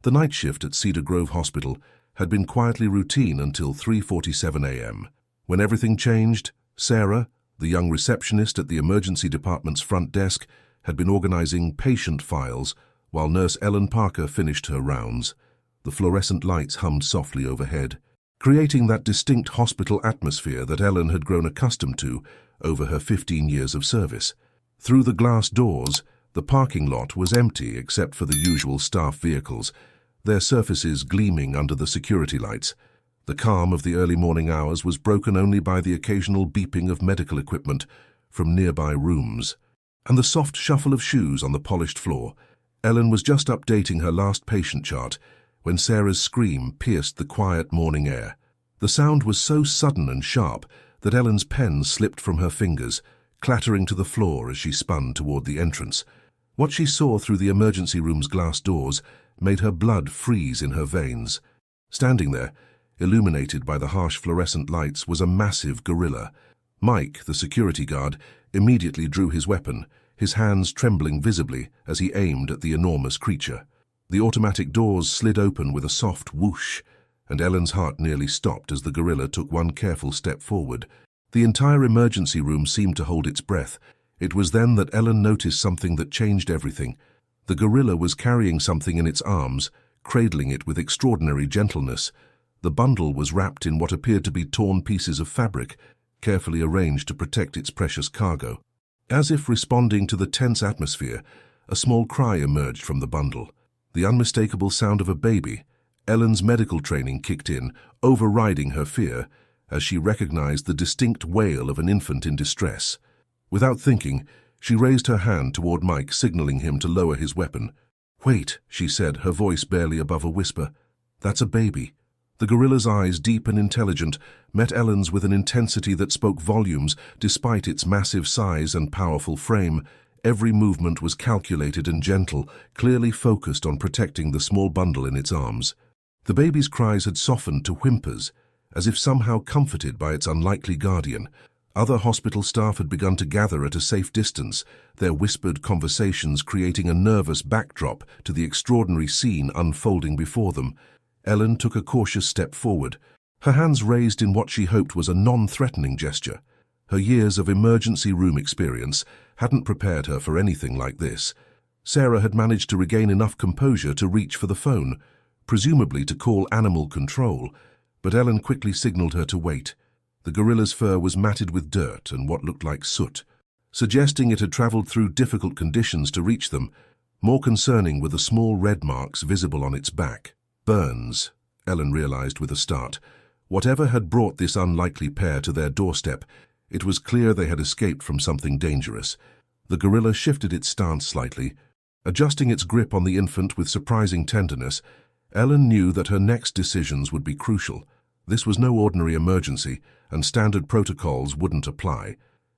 The night shift at Cedar Grove Hospital had been quietly routine until 3:47 a.m. When everything changed, Sarah, the young receptionist at the emergency department's front desk, had been organizing patient files while Nurse Ellen Parker finished her rounds. The fluorescent lights hummed softly overhead, creating that distinct hospital atmosphere that Ellen had grown accustomed to over her 15 years of service. Through the glass doors, the parking lot was empty except for the usual staff vehicles, their surfaces gleaming under the security lights. The calm of the early morning hours was broken only by the occasional beeping of medical equipment from nearby rooms, and the soft shuffle of shoes on the polished floor. Ellen was just updating her last patient chart when Sarah's scream pierced the quiet morning air. The sound was so sudden and sharp that Ellen's pen slipped from her fingers, clattering to the floor as she spun toward the entrance. What she saw through the emergency room's glass doors made her blood freeze in her veins. Standing there, illuminated by the harsh fluorescent lights, was a massive gorilla. Mike, the security guard, immediately drew his weapon, his hands trembling visibly as he aimed at the enormous creature. The automatic doors slid open with a soft whoosh, and Ellen's heart nearly stopped as the gorilla took one careful step forward. The entire emergency room seemed to hold its breath. It was then that Ellen noticed something that changed everything. The gorilla was carrying something in its arms, cradling it with extraordinary gentleness. The bundle was wrapped in what appeared to be torn pieces of fabric, carefully arranged to protect its precious cargo. As if responding to the tense atmosphere, a small cry emerged from the bundle. The unmistakable sound of a baby. Ellen's medical training kicked in, overriding her fear, as she recognized the distinct wail of an infant in distress. Without thinking, she raised her hand toward Mike, signaling him to lower his weapon. "Wait," she said, her voice barely above a whisper. "That's a baby." The gorilla's eyes, deep and intelligent, met Ellen's with an intensity that spoke volumes despite its massive size and powerful frame. Every movement was calculated and gentle, clearly focused on protecting the small bundle in its arms. The baby's cries had softened to whimpers, as if somehow comforted by its unlikely guardian. Other hospital staff had begun to gather at a safe distance, their whispered conversations creating a nervous backdrop to the extraordinary scene unfolding before them. Ellen took a cautious step forward, her hands raised in what she hoped was a non-threatening gesture. Her years of emergency room experience hadn't prepared her for anything like this. Sarah had managed to regain enough composure to reach for the phone, presumably to call animal control, but Ellen quickly signaled her to wait. The gorilla's fur was matted with dirt and what looked like soot, suggesting it had traveled through difficult conditions to reach them. More concerning were the small red marks visible on its back. Burns, Ellen realized with a start. Whatever had brought this unlikely pair to their doorstep, it was clear they had escaped from something dangerous. The gorilla shifted its stance slightly, adjusting its grip on the infant with surprising tenderness. Ellen knew that her next decisions would be crucial. This was no ordinary emergency, and standard protocols wouldn't apply.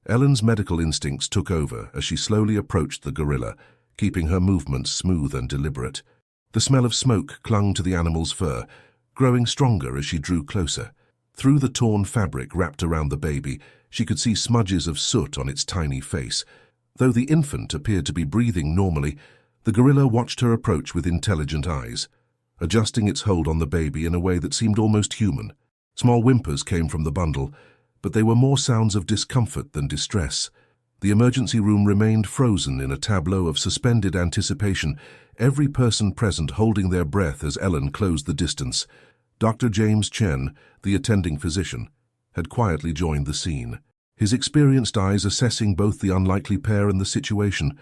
Ellen's medical instincts took over as she slowly approached the gorilla, keeping her movements smooth and deliberate. The smell of smoke clung to the animal's fur, growing stronger as she drew closer. Through the torn fabric wrapped around the baby, she could see smudges of soot on its tiny face. Though the infant appeared to be breathing normally, the gorilla watched her approach with intelligent eyes, adjusting its hold on the baby in a way that seemed almost human. Small whimpers came from the bundle, but they were more sounds of discomfort than distress. The emergency room remained frozen in a tableau of suspended anticipation, every person present holding their breath as Ellen closed the distance. Dr. James Chen, the attending physician, had quietly joined the scene, his experienced eyes assessing both the unlikely pair and the situation.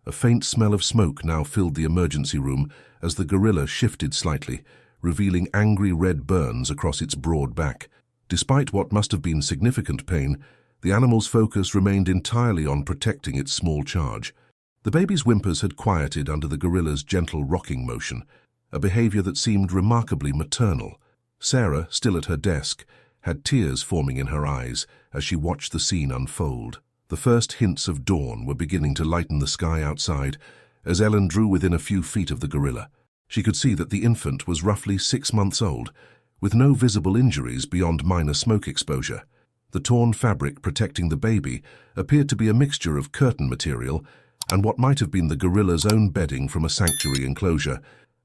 A faint smell of smoke now filled the emergency room as the gorilla shifted slightly, revealing angry red burns across its broad back. Despite what must have been significant pain, the animal's focus remained entirely on protecting its small charge. The baby's whimpers had quieted under the gorilla's gentle rocking motion, a behavior that seemed remarkably maternal. Sarah, still at her desk, had tears forming in her eyes as she watched the scene unfold. The first hints of dawn were beginning to lighten the sky outside as Ellen drew within a few feet of the gorilla. She could see that the infant was roughly 6 months old, with no visible injuries beyond minor smoke exposure. The torn fabric protecting the baby appeared to be a mixture of curtain material and what might have been the gorilla's own bedding from a sanctuary enclosure.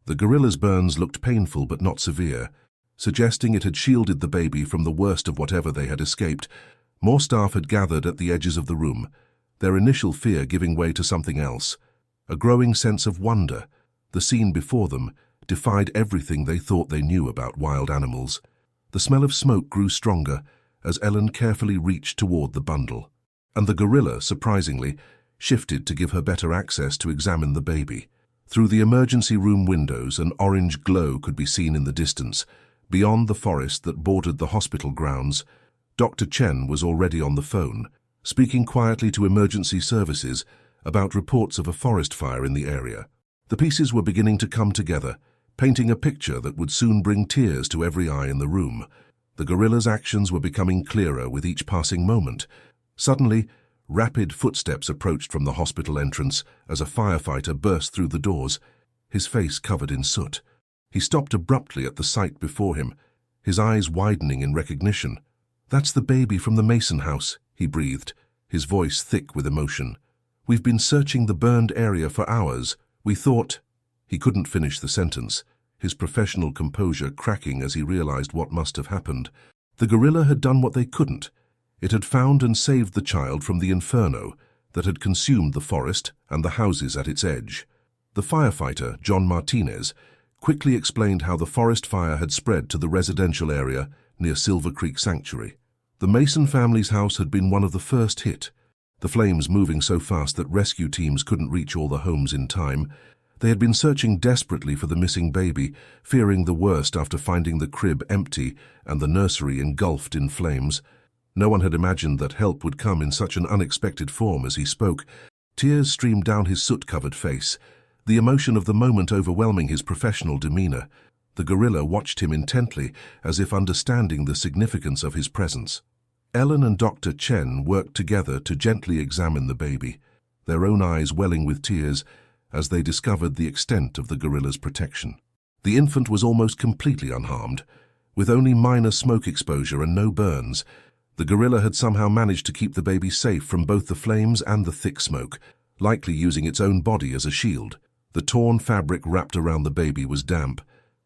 The gorilla's burns looked painful but not severe, suggesting it had shielded the baby from the worst of whatever they had escaped. More staff had gathered at the edges of the room, their initial fear giving way to something else. A growing sense of wonder. The scene before them defied everything they thought they knew about wild animals. The smell of smoke grew stronger as Ellen carefully reached toward the bundle, and the gorilla, surprisingly, shifted to give her better access to examine the baby. Through the emergency room windows, an orange glow could be seen in the distance. Beyond the forest that bordered the hospital grounds, Dr. Chen was already on the phone, speaking quietly to emergency services about reports of a forest fire in the area. The pieces were beginning to come together, painting a picture that would soon bring tears to every eye in the room. The gorilla's actions were becoming clearer with each passing moment. Suddenly, rapid footsteps approached from the hospital entrance as a firefighter burst through the doors, his face covered in soot. He stopped abruptly at the sight before him, his eyes widening in recognition. "That's the baby from the Mason house," he breathed, his voice thick with emotion. "We've been searching the burned area for hours. We thought—" He couldn't finish the sentence, his professional composure cracking as he realized what must have happened. The gorilla had done what they couldn't. It had found and saved the child from the inferno that had consumed the forest and the houses at its edge. The firefighter, John Martinez, quickly explained how the forest fire had spread to the residential area near Silver Creek Sanctuary. The Mason family's house had been one of the first hit, the flames moving so fast that rescue teams couldn't reach all the homes in time. They had been searching desperately for the missing baby, fearing the worst after finding the crib empty and the nursery engulfed in flames. No one had imagined that help would come in such an unexpected form. As he spoke, tears streamed down his soot-covered face, the emotion of the moment overwhelming his professional demeanor. The gorilla watched him intently, as if understanding the significance of his presence. Ellen and Dr. Chen worked together to gently examine the baby, their own eyes welling with tears as they discovered the extent of the gorilla's protection. The infant was almost completely unharmed, with only minor smoke exposure and no burns. The gorilla had somehow managed to keep the baby safe from both the flames and the thick smoke, likely using its own body as a shield. The torn fabric wrapped around the baby was damp,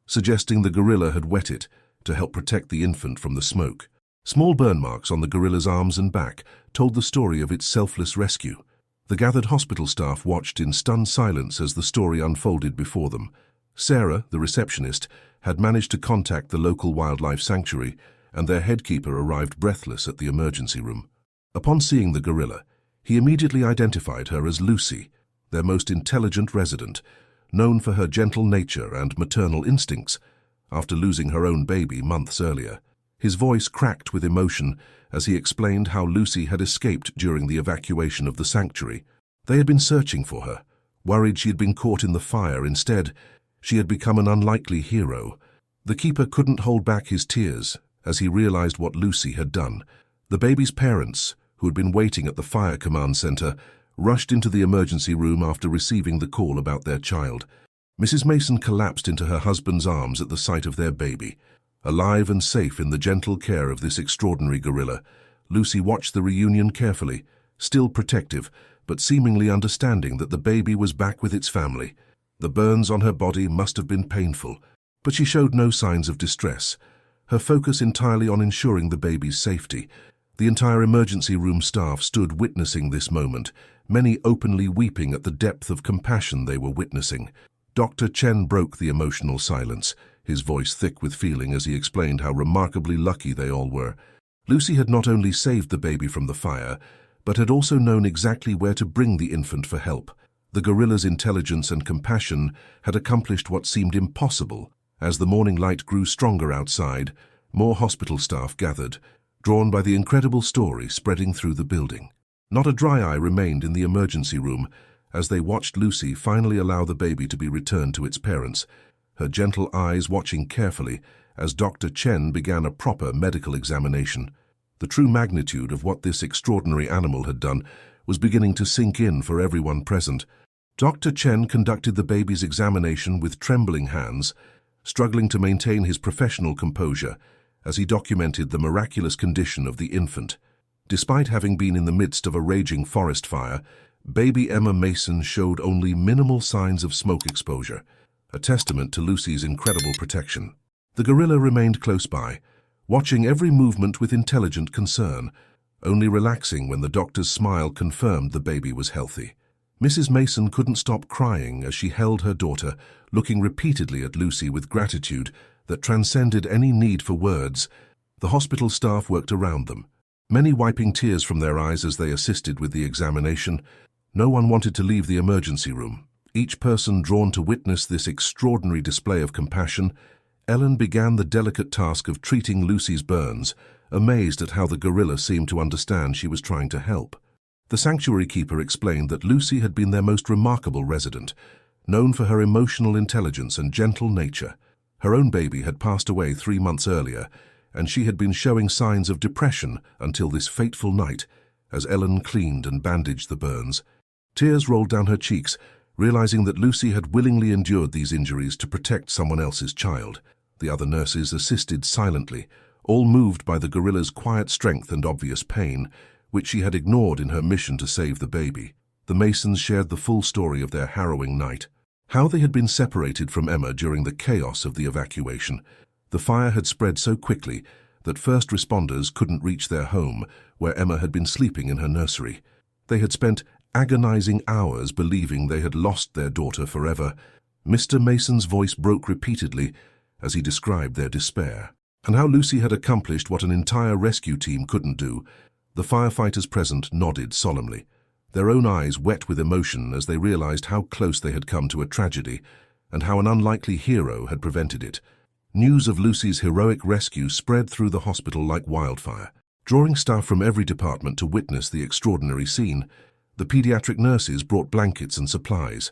suggesting the gorilla had wet it to help protect the infant from the smoke. Small burn marks on the gorilla's arms and back told the story of its selfless rescue. The gathered hospital staff watched in stunned silence as the story unfolded before them. Sarah, the receptionist, had managed to contact the local wildlife sanctuary, and their headkeeper arrived breathless at the emergency room. Upon seeing the gorilla, he immediately identified her as Lucy, their most intelligent resident, known for her gentle nature and maternal instincts after losing her own baby months earlier. His voice cracked with emotion as he explained how Lucy had escaped during the evacuation of the sanctuary. They had been searching for her, worried she had been caught in the fire. Instead, she had become an unlikely hero. The keeper couldn't hold back his tears as he realized what Lucy had done. The baby's parents, who had been waiting at the fire command center, rushed into the emergency room after receiving the call about their child. Mrs. Mason collapsed into her husband's arms at the sight of their baby. Alive and safe in the gentle care of this extraordinary gorilla, Lucy watched the reunion carefully, still protective, but seemingly understanding that the baby was back with its family. The burns on her body must have been painful, but she showed no signs of distress, her focus entirely on ensuring the baby's safety. The entire emergency room staff stood witnessing this moment, many openly weeping at the depth of compassion they were witnessing. Dr. Chen broke the emotional silence, his voice thick with feeling as he explained how remarkably lucky they all were. Lucy had not only saved the baby from the fire, but had also known exactly where to bring the infant for help. The gorilla's intelligence and compassion had accomplished what seemed impossible. As the morning light grew stronger outside, more hospital staff gathered, drawn by the incredible story spreading through the building. Not a dry eye remained in the emergency room as they watched Lucy finally allow the baby to be returned to its parents, her gentle eyes watching carefully as Dr. Chen began a proper medical examination. The true magnitude of what this extraordinary animal had done was beginning to sink in for everyone present. Dr. Chen conducted the baby's examination with trembling hands, struggling to maintain his professional composure as he documented the miraculous condition of the infant. Despite having been in the midst of a raging forest fire, baby Emma Mason showed only minimal signs of smoke exposure. a testament to Lucy's incredible protection. The gorilla remained close by, watching every movement with intelligent concern, only relaxing when the doctor's smile confirmed the baby was healthy. Mrs. Mason couldn't stop crying as she held her daughter, looking repeatedly at Lucy with gratitude that transcended any need for words. The hospital staff worked around them, many wiping tears from their eyes as they assisted with the examination. No one wanted to leave the emergency room, each person drawn to witness this extraordinary display of compassion. Ellen began the delicate task of treating Lucy's burns, amazed at how the gorilla seemed to understand she was trying to help. The sanctuary keeper explained that Lucy had been their most remarkable resident, known for her emotional intelligence and gentle nature. Her own baby had passed away 3 months earlier, and she had been showing signs of depression until this fateful night, as Ellen cleaned and bandaged the burns. Tears rolled down her cheeks, realizing that Lucy had willingly endured these injuries to protect someone else's child. The other nurses assisted silently, all moved by the gorilla's quiet strength and obvious pain, which she had ignored in her mission to save the baby. The Masons shared the full story of their harrowing night. How they had been separated from Emma during the chaos of the evacuation. The fire had spread so quickly that first responders couldn't reach their home, where Emma had been sleeping in her nursery. They had spent agonizing hours believing they had lost their daughter forever. Mr. Mason's voice broke repeatedly as he described their despair, and how Lucy had accomplished what an entire rescue team couldn't do. The firefighters present nodded solemnly, their own eyes wet with emotion as they realized how close they had come to a tragedy and how an unlikely hero had prevented it. News of Lucy's heroic rescue spread through the hospital like wildfire, drawing staff from every department to witness the extraordinary scene. The pediatric nurses brought blankets and supplies,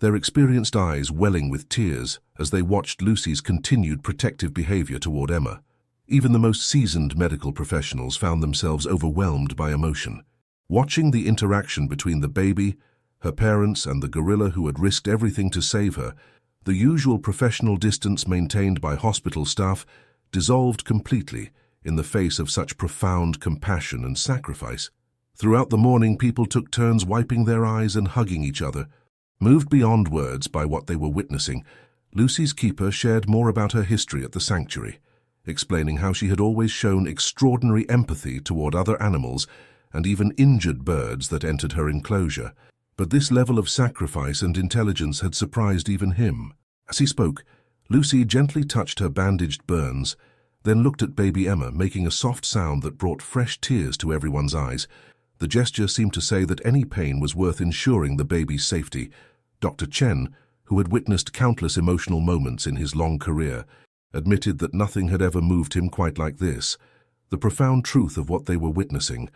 their experienced eyes welling with tears as they watched Lucy's continued protective behavior toward Emma. Even the most seasoned medical professionals found themselves overwhelmed by emotion. Watching the interaction between the baby, her parents, and the gorilla who had risked everything to save her, the usual professional distance maintained by hospital staff dissolved completely in the face of such profound compassion and sacrifice. Throughout the morning, people took turns wiping their eyes and hugging each other. Moved beyond words by what they were witnessing, Lucy's keeper shared more about her history at the sanctuary, explaining how she had always shown extraordinary empathy toward other animals and even injured birds that entered her enclosure. But this level of sacrifice and intelligence had surprised even him. As he spoke, Lucy gently touched her bandaged burns, then looked at baby Emma, making a soft sound that brought fresh tears to everyone's eyes. The gesture seemed to say that any pain was worth ensuring the baby's safety. Dr. Chen, who had witnessed countless emotional moments in his long career, admitted that nothing had ever moved him quite like this. The profound truth of what they were witnessing,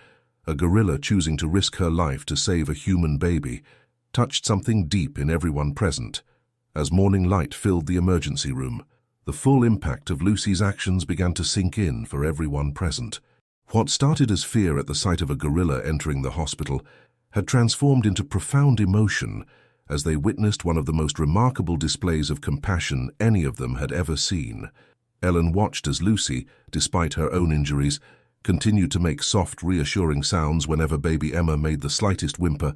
a gorilla choosing to risk her life to save a human baby, touched something deep in everyone present. As morning light filled the emergency room, the full impact of Lucy's actions began to sink in for everyone present. What started as fear at the sight of a gorilla entering the hospital had transformed into profound emotion as they witnessed one of the most remarkable displays of compassion any of them had ever seen. Ellen watched as Lucy, despite her own injuries, continued to make soft, reassuring sounds whenever baby Emma made the slightest whimper.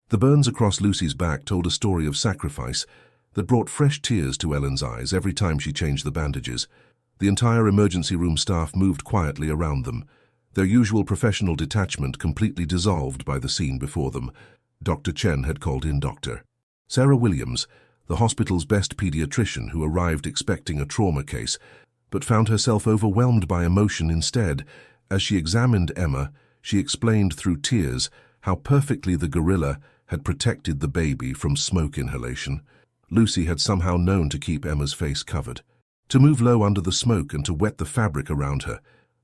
The burns across Lucy's back told a story of sacrifice that brought fresh tears to Ellen's eyes every time she changed the bandages. The entire emergency room staff moved quietly around them, their usual professional detachment completely dissolved by the scene before them. Dr. Chen had called in Dr. Sarah Williams, the hospital's best pediatrician, who arrived expecting a trauma case, but found herself overwhelmed by emotion instead. As she examined Emma, she explained through tears how perfectly the gorilla had protected the baby from smoke inhalation. Lucy had somehow known to keep Emma's face covered, to move low under the smoke and to wet the fabric around her.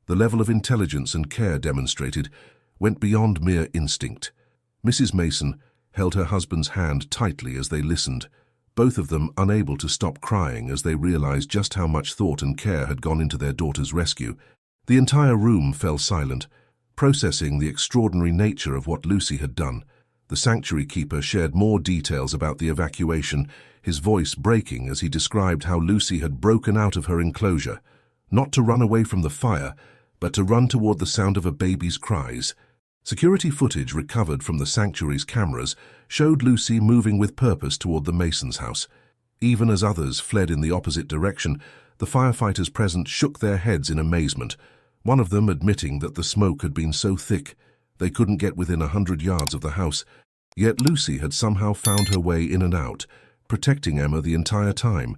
The level of intelligence and care demonstrated went beyond mere instinct. Mrs. Mason held her husband's hand tightly as they listened, both of them unable to stop crying as they realized just how much thought and care had gone into their daughter's rescue. The entire room fell silent, processing the extraordinary nature of what Lucy had done. The sanctuary keeper shared more details about the evacuation, his voice breaking as he described how Lucy had broken out of her enclosure, not to run away from the fire, but to run toward the sound of a baby's cries. Security footage recovered from the sanctuary's cameras showed Lucy moving with purpose toward the Mason's house. Even as others fled in the opposite direction, the firefighters present shook their heads in amazement, one of them admitting that the smoke had been so thick they couldn't get within 100 yards of the house. Yet Lucy had somehow found her way in and out, protecting Emma the entire time.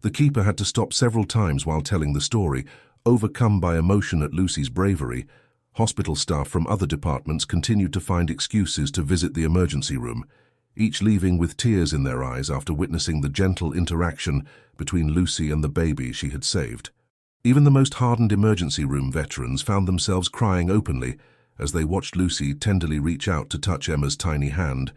The keeper had to stop several times while telling the story, overcome by emotion at Lucy's bravery. Hospital staff from other departments continued to find excuses to visit the emergency room, each leaving with tears in their eyes after witnessing the gentle interaction between Lucy and the baby she had saved. Even the most hardened emergency room veterans found themselves crying openly as they watched Lucy tenderly reach out to touch Emma's tiny hand.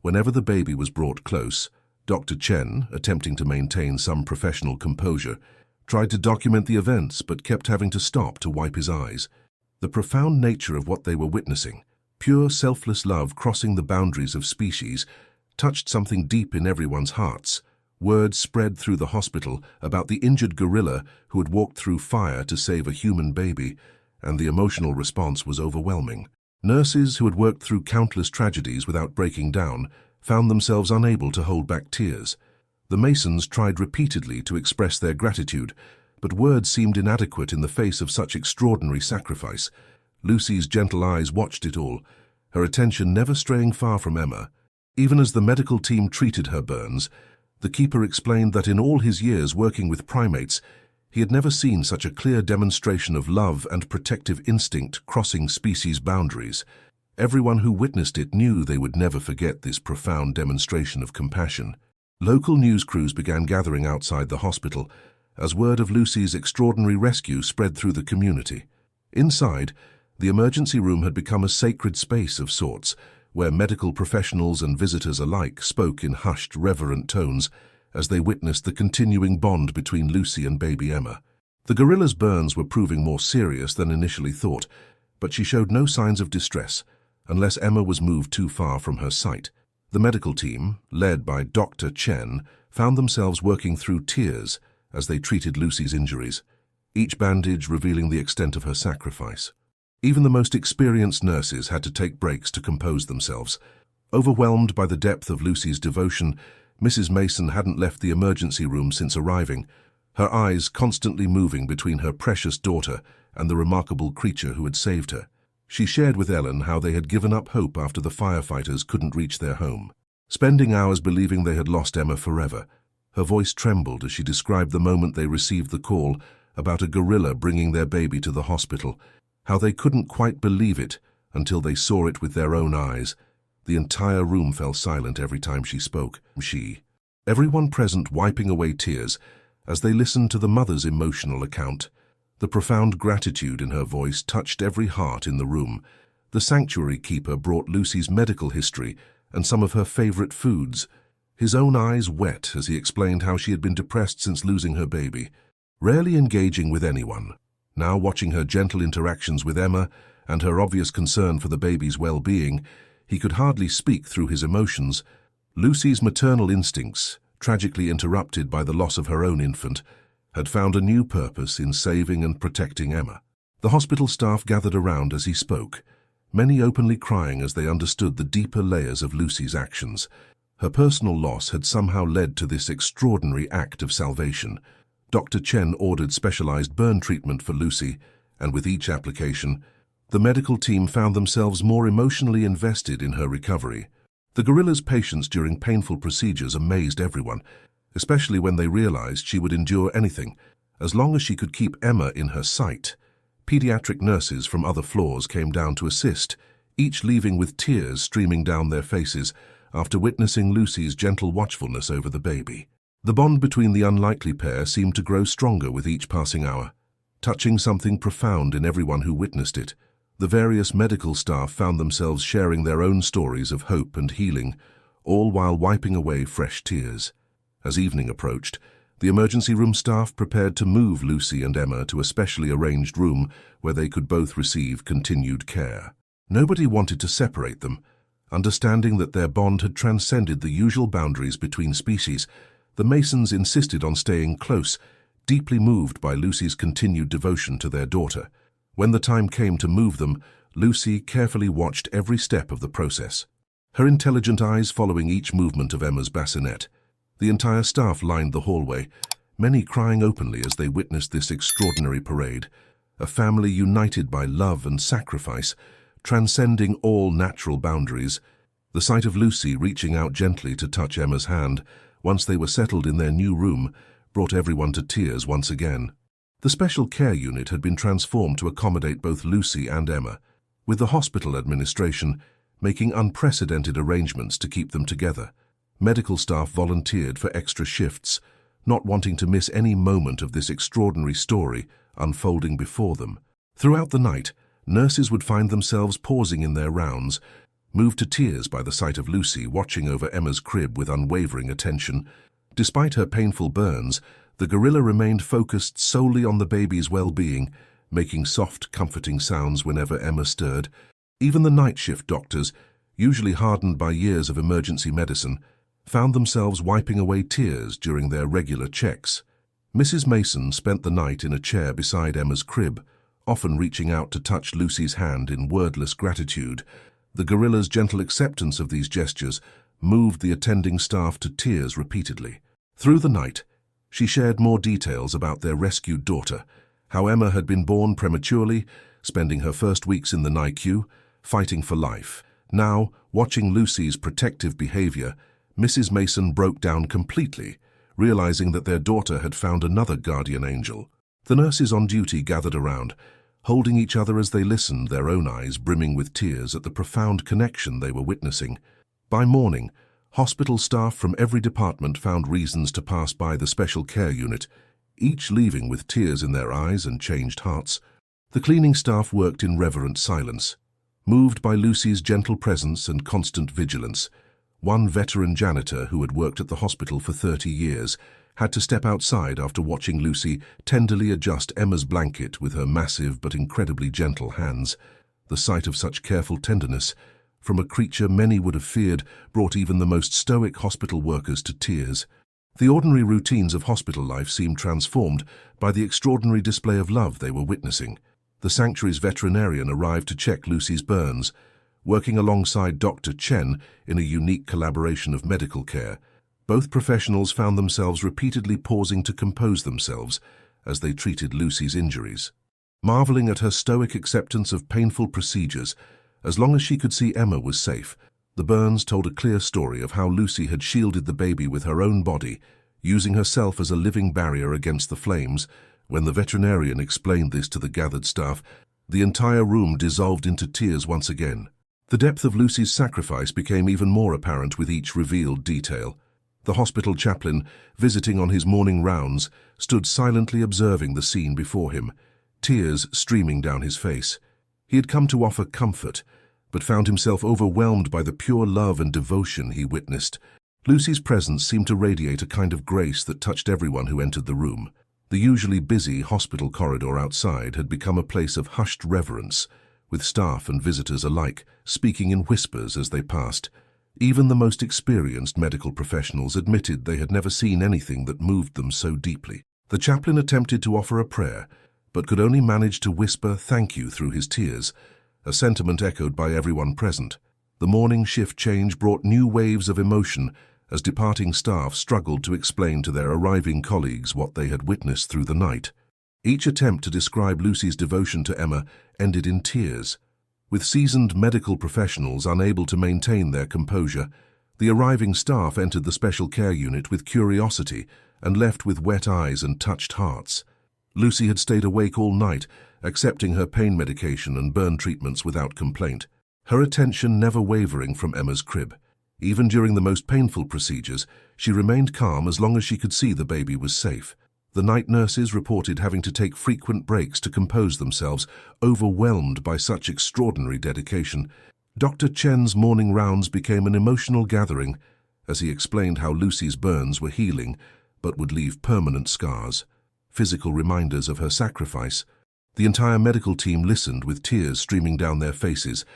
Whenever the baby was brought close, Dr. Chen, attempting to maintain some professional composure, tried to document the events but kept having to stop to wipe his eyes. The profound nature of what they were witnessing, pure selfless love crossing the boundaries of species, touched something deep in everyone's hearts. Word spread through the hospital about the injured gorilla who had walked through fire to save a human baby, and the emotional response was overwhelming. Nurses who had worked through countless tragedies without breaking down found themselves unable to hold back tears. The Masons tried repeatedly to express their gratitude, but words seemed inadequate in the face of such extraordinary sacrifice. Lucy's gentle eyes watched it all, her attention never straying far from Emma. Even as the medical team treated her burns, the keeper explained that in all his years working with primates, he had never seen such a clear demonstration of love and protective instinct crossing species boundaries. Everyone who witnessed it knew they would never forget this profound demonstration of compassion. Local news crews began gathering outside the hospital as word of Lucy's extraordinary rescue spread through the community. Inside, the emergency room had become a sacred space of sorts, where medical professionals and visitors alike spoke in hushed, reverent tones as they witnessed the continuing bond between Lucy and baby Emma. The gorilla's burns were proving more serious than initially thought, but she showed no signs of distress, unless Emma was moved too far from her sight. The medical team, led by Dr. Chen, found themselves working through tears as they treated Lucy's injuries, each bandage revealing the extent of her sacrifice. Even the most experienced nurses had to take breaks to compose themselves. Overwhelmed by the depth of Lucy's devotion, Mrs. Mason hadn't left the emergency room since arriving, her eyes constantly moving between her precious daughter and the remarkable creature who had saved her. She shared with Ellen how they had given up hope after the firefighters couldn't reach their home, spending hours believing they had lost Emma forever. Her voice trembled as she described the moment they received the call about a gorilla bringing their baby to the hospital, how they couldn't quite believe it until they saw it with their own eyes. The entire room fell silent every time she spoke. Everyone present wiping away tears as they listened to the mother's emotional account. The profound gratitude in her voice touched every heart in the room. The sanctuary keeper brought Lucy's medical history and some of her favorite foods, his own eyes wet as he explained how she had been depressed since losing her baby, rarely engaging with anyone. Now watching her gentle interactions with Emma and her obvious concern for the baby's well-being, he could hardly speak through his emotions. Lucy's maternal instincts, tragically interrupted by the loss of her own infant, had found a new purpose in saving and protecting Emma. The hospital staff gathered around as he spoke, many openly crying as they understood the deeper layers of Lucy's actions. Her personal loss had somehow led to this extraordinary act of salvation. Dr. Chen ordered specialized burn treatment for Lucy, and with each application, the medical team found themselves more emotionally invested in her recovery. The gorilla's patience during painful procedures amazed everyone, especially when they realized she would endure anything, as long as she could keep Emma in her sight. Pediatric nurses from other floors came down to assist, each leaving with tears streaming down their faces after witnessing Lucy's gentle watchfulness over the baby. The bond between the unlikely pair seemed to grow stronger with each passing hour, touching something profound in everyone who witnessed it. The various medical staff found themselves sharing their own stories of hope and healing, all while wiping away fresh tears. As evening approached, the emergency room staff prepared to move Lucy and Emma to a specially arranged room where they could both receive continued care. Nobody wanted to separate them, understanding that their bond had transcended the usual boundaries between species. The Masons insisted on staying close, deeply moved by Lucy's continued devotion to their daughter. When the time came to move them, Lucy carefully watched every step of the process, her intelligent eyes following each movement of Emma's bassinet. The entire staff lined the hallway, many crying openly as they witnessed this extraordinary parade, a family united by love and sacrifice, transcending all natural boundaries. The sight of Lucy reaching out gently to touch Emma's hand, once they were settled in their new room, brought everyone to tears once again. The special care unit had been transformed to accommodate both Lucy and Emma, with the hospital administration making unprecedented arrangements to keep them together. Medical staff volunteered for extra shifts, not wanting to miss any moment of this extraordinary story unfolding before them. Throughout the night, nurses would find themselves pausing in their rounds, moved to tears by the sight of Lucy watching over Emma's crib with unwavering attention. Despite her painful burns, the gorilla remained focused solely on the baby's well-being, making soft, comforting sounds whenever Emma stirred. Even the night shift doctors, usually hardened by years of emergency medicine, found themselves wiping away tears during their regular checks. Mrs. Mason spent the night in a chair beside Emma's crib, often reaching out to touch Lucy's hand in wordless gratitude. The gorilla's gentle acceptance of these gestures moved the attending staff to tears repeatedly. Through the night, she shared more details about their rescued daughter, how Emma had been born prematurely, spending her first weeks in the NICU, fighting for life. Now, watching Lucy's protective behavior, Mrs. Mason broke down completely, realizing that their daughter had found another guardian angel. The nurses on duty gathered around, holding each other as they listened, their own eyes brimming with tears at the profound connection they were witnessing. By morning, hospital staff from every department found reasons to pass by the special care unit, each leaving with tears in their eyes and changed hearts. The cleaning staff worked in reverent silence, moved by Lucy's gentle presence and constant vigilance. One veteran janitor who had worked at the hospital for 30 years had to step outside after watching Lucy tenderly adjust Emma's blanket with her massive but incredibly gentle hands. The sight of such careful tenderness, from a creature many would have feared, brought even the most stoic hospital workers to tears. The ordinary routines of hospital life seemed transformed by the extraordinary display of love they were witnessing. The sanctuary's veterinarian arrived to check Lucy's burns, working alongside Dr. Chen in a unique collaboration of medical care. Both professionals found themselves repeatedly pausing to compose themselves as they treated Lucy's injuries. Marveling at her stoic acceptance of painful procedures, as long as she could see Emma was safe, the burns told a clear story of how Lucy had shielded the baby with her own body, using herself as a living barrier against the flames. When the veterinarian explained this to the gathered staff, the entire room dissolved into tears once again. The depth of Lucy's sacrifice became even more apparent with each revealed detail. The hospital chaplain, visiting on his morning rounds, stood silently observing the scene before him, tears streaming down his face. He had come to offer comfort, but found himself overwhelmed by the pure love and devotion he witnessed. Lucy's presence seemed to radiate a kind of grace that touched everyone who entered the room. The usually busy hospital corridor outside had become a place of hushed reverence, with staff and visitors alike speaking in whispers as they passed. Even the most experienced medical professionals admitted they had never seen anything that moved them so deeply. The chaplain attempted to offer a prayer, but could only manage to whisper thank you through his tears, a sentiment echoed by everyone present. The morning shift change brought new waves of emotion as departing staff struggled to explain to their arriving colleagues what they had witnessed through the night. Each attempt to describe Lucy's devotion to Emma ended in tears. With seasoned medical professionals unable to maintain their composure, the arriving staff entered the special care unit with curiosity and left with wet eyes and touched hearts. Lucy had stayed awake all night, accepting her pain medication and burn treatments without complaint, her attention never wavering from Emma's crib. Even during the most painful procedures, she remained calm as long as she could see the baby was safe. The night nurses reported having to take frequent breaks to compose themselves, overwhelmed by such extraordinary dedication. Dr. Chen's morning rounds became an emotional gathering as he explained how Lucy's burns were healing but would leave permanent scars, physical reminders of her sacrifice. The entire medical team listened with tears streaming down their faces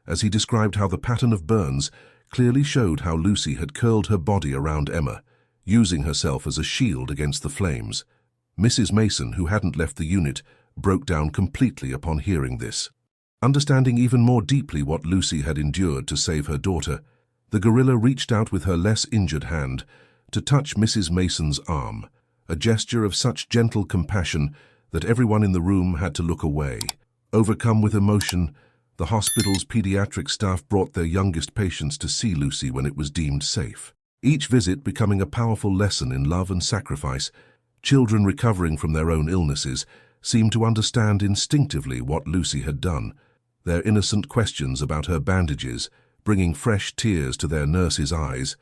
as he described how the pattern of burns clearly showed how Lucy had curled her body around Emma, using herself as a shield against the flames. Mrs. Mason, who hadn't left the unit, broke down completely upon hearing this. Understanding even more deeply what Lucy had endured to save her daughter, the gorilla reached out with her less injured hand, to touch Mrs. Mason's arm, a gesture of such gentle compassion that everyone in the room had to look away. Overcome with emotion, the hospital's pediatric staff brought their youngest patients to see Lucy when it was deemed safe. Each visit becoming a powerful lesson in love and sacrifice, children recovering from their own illnesses seemed to understand instinctively what Lucy had done, their innocent questions about her bandages bringing fresh tears to their nurses' eyes.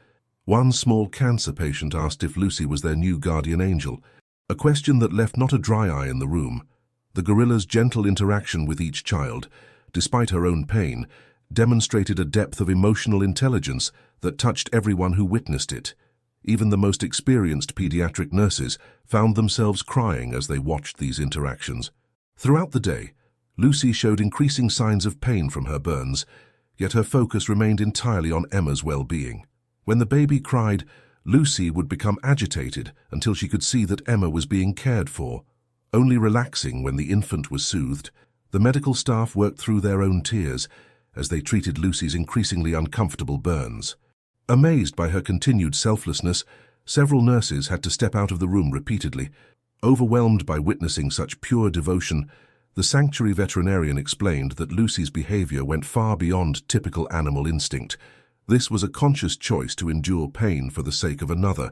One small cancer patient asked if Lucy was their new guardian angel, a question that left not a dry eye in the room. The gorilla's gentle interaction with each child, despite her own pain, demonstrated a depth of emotional intelligence that touched everyone who witnessed it. Even the most experienced pediatric nurses found themselves crying as they watched these interactions. Throughout the day, Lucy showed increasing signs of pain from her burns, yet her focus remained entirely on Emma's well-being. When the baby cried, Lucy would become agitated until she could see that Emma was being cared for, only relaxing when the infant was soothed. The medical staff worked through their own tears as they treated Lucy's increasingly uncomfortable burns. Amazed by her continued selflessness, several nurses had to step out of the room repeatedly. Overwhelmed by witnessing such pure devotion, the sanctuary veterinarian explained that Lucy's behavior went far beyond typical animal instinct. This was a conscious choice to endure pain for the sake of another.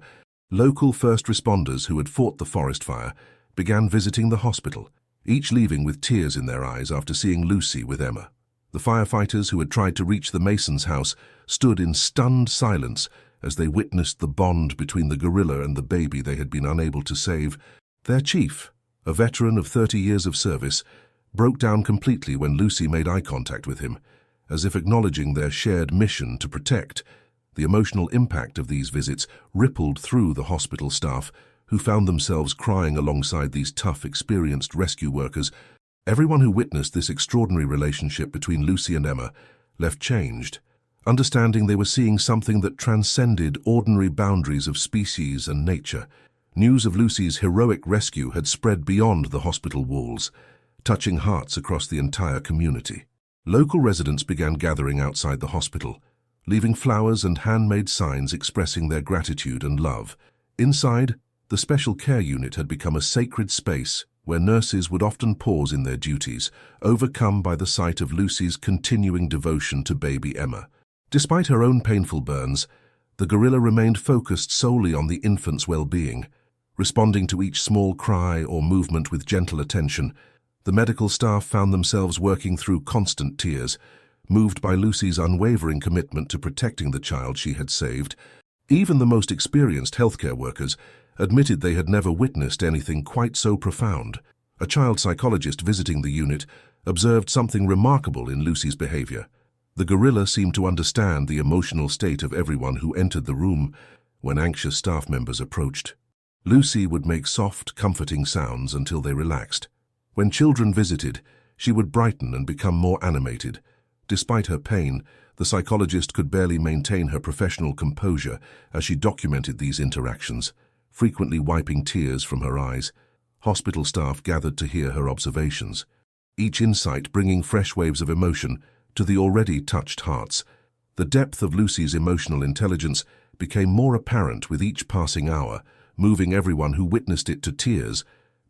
Local first responders who had fought the forest fire began visiting the hospital, each leaving with tears in their eyes after seeing Lucy with Emma. The firefighters who had tried to reach the Masons' house stood in stunned silence as they witnessed the bond between the gorilla and the baby they had been unable to save. Their chief, a veteran of 30 years of service, broke down completely when Lucy made eye contact with him, as if acknowledging their shared mission to protect. The emotional impact of these visits rippled through the hospital staff, who found themselves crying alongside these tough, experienced rescue workers. Everyone who witnessed this extraordinary relationship between Lucy and Emma left changed, understanding they were seeing something that transcended ordinary boundaries of species and nature. News of Lucy's heroic rescue had spread beyond the hospital walls, touching hearts across the entire community. Local residents began gathering outside the hospital, leaving flowers and handmade signs expressing their gratitude and love. Inside, the special care unit had become a sacred space where nurses would often pause in their duties, overcome by the sight of Lucy's continuing devotion to baby Emma. Despite her own painful burns, the gorilla remained focused solely on the infant's well-being, responding to each small cry or movement with gentle attention. The medical staff found themselves working through constant tears, moved by Lucy's unwavering commitment to protecting the child she had saved. Even the most experienced healthcare workers admitted they had never witnessed anything quite so profound. A child psychologist visiting the unit observed something remarkable in Lucy's behavior. The gorilla seemed to understand the emotional state of everyone who entered the room when anxious staff members approached. Lucy would make soft, comforting sounds until they relaxed. When children visited, she would brighten and become more animated. Despite her pain, the psychologist could barely maintain her professional composure as she documented these interactions, frequently wiping tears from her eyes. Hospital staff gathered to hear her observations, each insight bringing fresh waves of emotion to the already touched hearts. The depth of Lucy's emotional intelligence became more apparent with each passing hour, moving everyone who witnessed it to tears.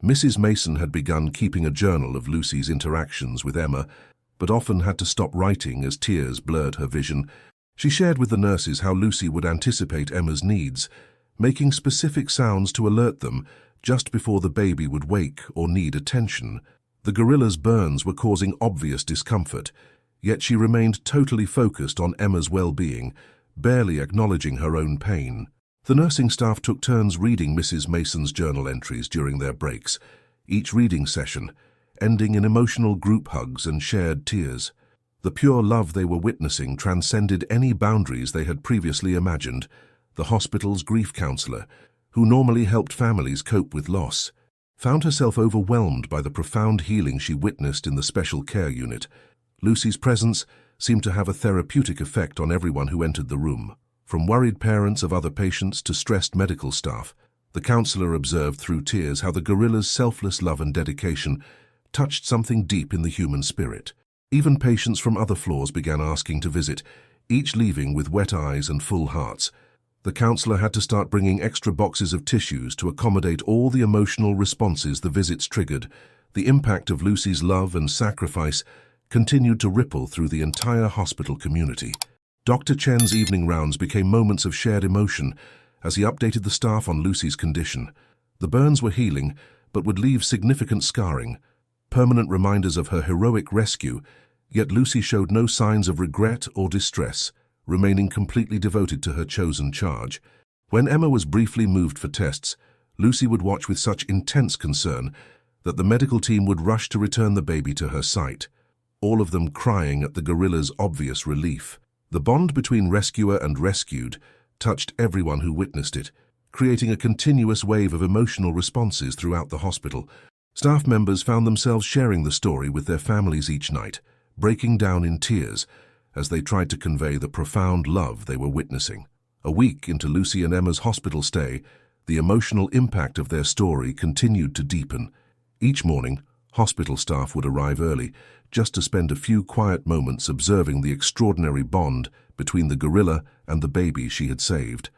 Mrs. Mason had begun keeping a journal of Lucy's interactions with Emma, but often had to stop writing as tears blurred her vision. She shared with the nurses how Lucy would anticipate Emma's needs, making specific sounds to alert them just before the baby would wake or need attention. The gorilla's burns were causing obvious discomfort, yet she remained totally focused on Emma's well-being, barely acknowledging her own pain. The nursing staff took turns reading Mrs. Mason's journal entries during their breaks, each reading session ending in emotional group hugs and shared tears. The pure love they were witnessing transcended any boundaries they had previously imagined. The hospital's grief counselor, who normally helped families cope with loss, found herself overwhelmed by the profound healing she witnessed in the special care unit. Lucy's presence seemed to have a therapeutic effect on everyone who entered the room. From worried parents of other patients to stressed medical staff, the counselor observed through tears how the gorilla's selfless love and dedication touched something deep in the human spirit. Even patients from other floors began asking to visit, each leaving with wet eyes and full hearts. The counselor had to start bringing extra boxes of tissues to accommodate all the emotional responses the visits triggered. The impact of Lucy's love and sacrifice continued to ripple through the entire hospital community. Dr. Chen's evening rounds became moments of shared emotion as he updated the staff on Lucy's condition. The burns were healing, but would leave significant scarring, permanent reminders of her heroic rescue, yet Lucy showed no signs of regret or distress, remaining completely devoted to her chosen charge. When Emma was briefly moved for tests, Lucy would watch with such intense concern that the medical team would rush to return the baby to her sight, all of them crying at the gorilla's obvious relief. The bond between rescuer and rescued touched everyone who witnessed it, creating a continuous wave of emotional responses throughout the hospital. Staff members found themselves sharing the story with their families each night, breaking down in tears as they tried to convey the profound love they were witnessing. A week into Lucy and Emma's hospital stay, the emotional impact of their story continued to deepen. Each morning, hospital staff would arrive early, just to spend a few quiet moments observing the extraordinary bond between the gorilla and the baby she had saved.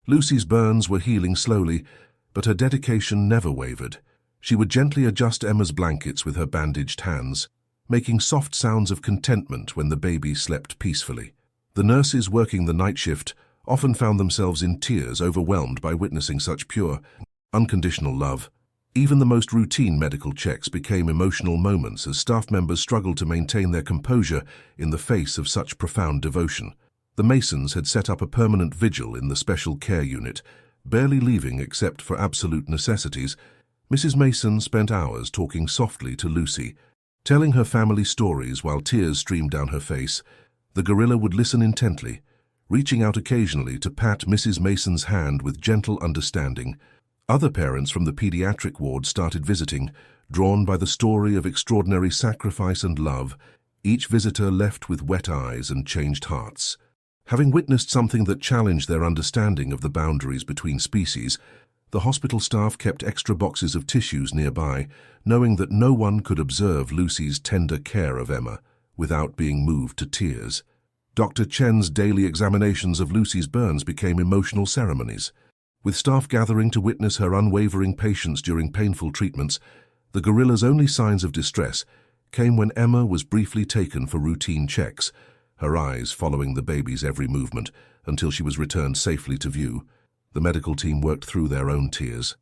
Lucy's burns were healing slowly, but her dedication never wavered. She would gently adjust Emma's blankets with her bandaged hands, making soft sounds of contentment when the baby slept peacefully. The nurses working the night shift often found themselves in tears, overwhelmed by witnessing such pure, unconditional love. Even the most routine medical checks became emotional moments as staff members struggled to maintain their composure in the face of such profound devotion. The Masons had set up a permanent vigil in the special care unit, barely leaving except for absolute necessities. Mrs. Mason spent hours talking softly to Lucy, telling her family stories while tears streamed down her face. The gorilla would listen intently, reaching out occasionally to pat Mrs. Mason's hand with gentle understanding. Other parents from the pediatric ward started visiting, drawn by the story of extraordinary sacrifice and love. Each visitor left with wet eyes and changed hearts. Having witnessed something that challenged their understanding of the boundaries between species, the hospital staff kept extra boxes of tissues nearby, knowing that no one could observe Lucy's tender care of Emma without being moved to tears. Dr. Chen's daily examinations of Lucy's burns became emotional ceremonies. With staff gathering to witness her unwavering patience during painful treatments, the gorilla's only signs of distress came when Emma was briefly taken for routine checks, her eyes following the baby's every movement until she was returned safely to view. The medical team worked through their own tears.